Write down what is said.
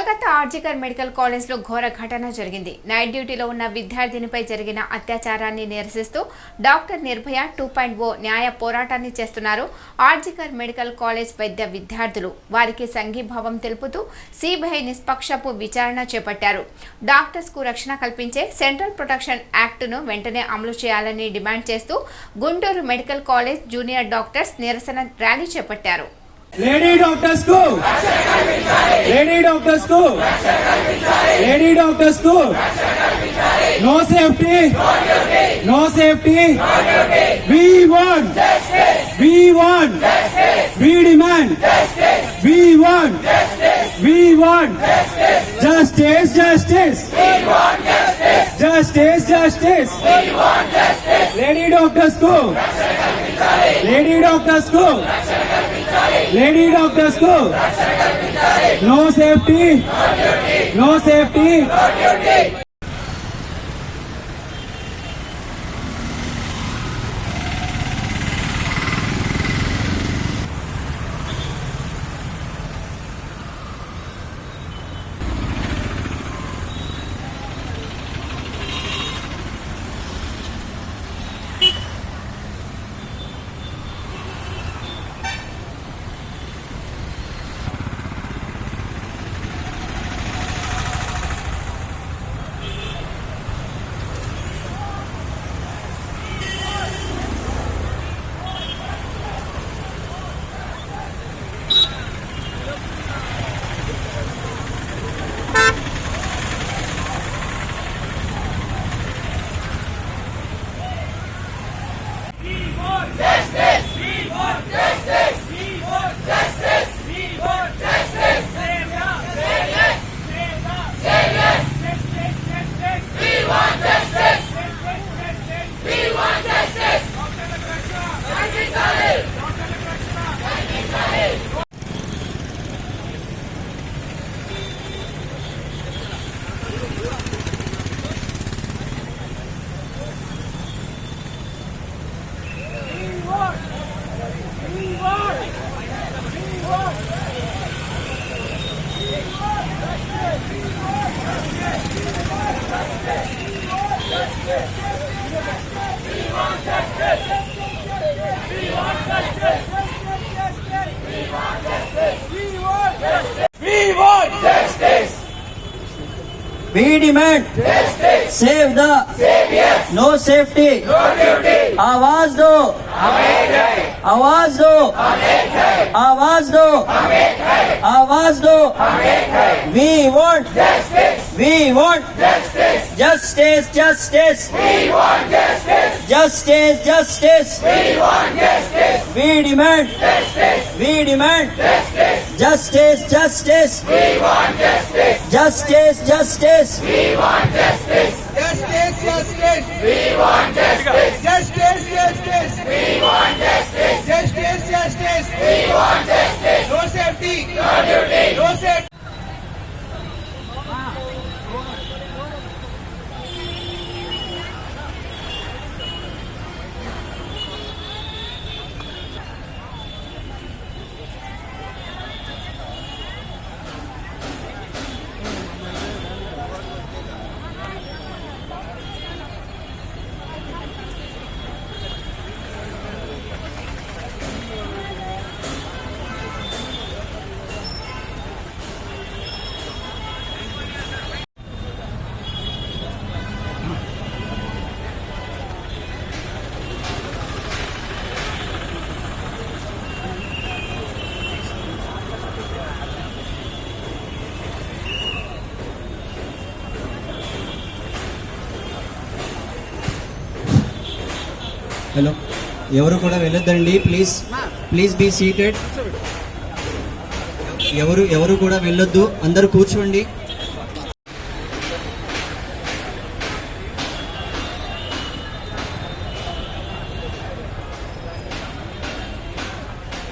Kolkata RG Kar medical కాలేజ్లో ఘోర ఘటన జరిగింది. నైట్ డ్యూటీలో ఉన్న విద్యార్థినిపై జరిగిన అత్యాచారాన్ని నిరసిస్తూ డాక్టర్ నిర్భయ 2.0 న్యాయ పోరాటాన్ని చేస్తున్నారు ఆర్జికర్ మెడికల్ కాలేజ్ వైద్య విద్యార్థులు. వారికి సంఘీభావం తెలుపుతూ సిబిఐ నిష్పక్షపు విచారణ చేపట్టారు. డాక్టర్స్ కు రక్షణ కల్పించే సెంట్రల్ ప్రొటెక్షన్ యాక్ట్ను వెంటనే అమలు చేయాలని డిమాండ్ చేస్తూ Guntur medical college junior doctors నిరసన ర్యాలీ చేపట్టారు. लेडी डॉक्टर्स को no safety we want we demand we want justice lady doctors को no safety We demand justice. Save the saviors. No safety. No duty. आवाज दो. आवाज दो. आवाज दो. आवाज दो. We want justice. We want justice. Justice. We want justice. Justice. We want justice. We demand justice. We demand justice. Justice. We want justice. Justice. We want justice. Justice. We want justice. Justice. We want justice. Justice. We want justice. No safety. No duty. No safety. Hello, ఎవరు కూడా వెళ్ళొద్దండి. Please be seated. ఎవరు కూడా వెళ్ళొద్దు. అందరూ కూర్చోండి.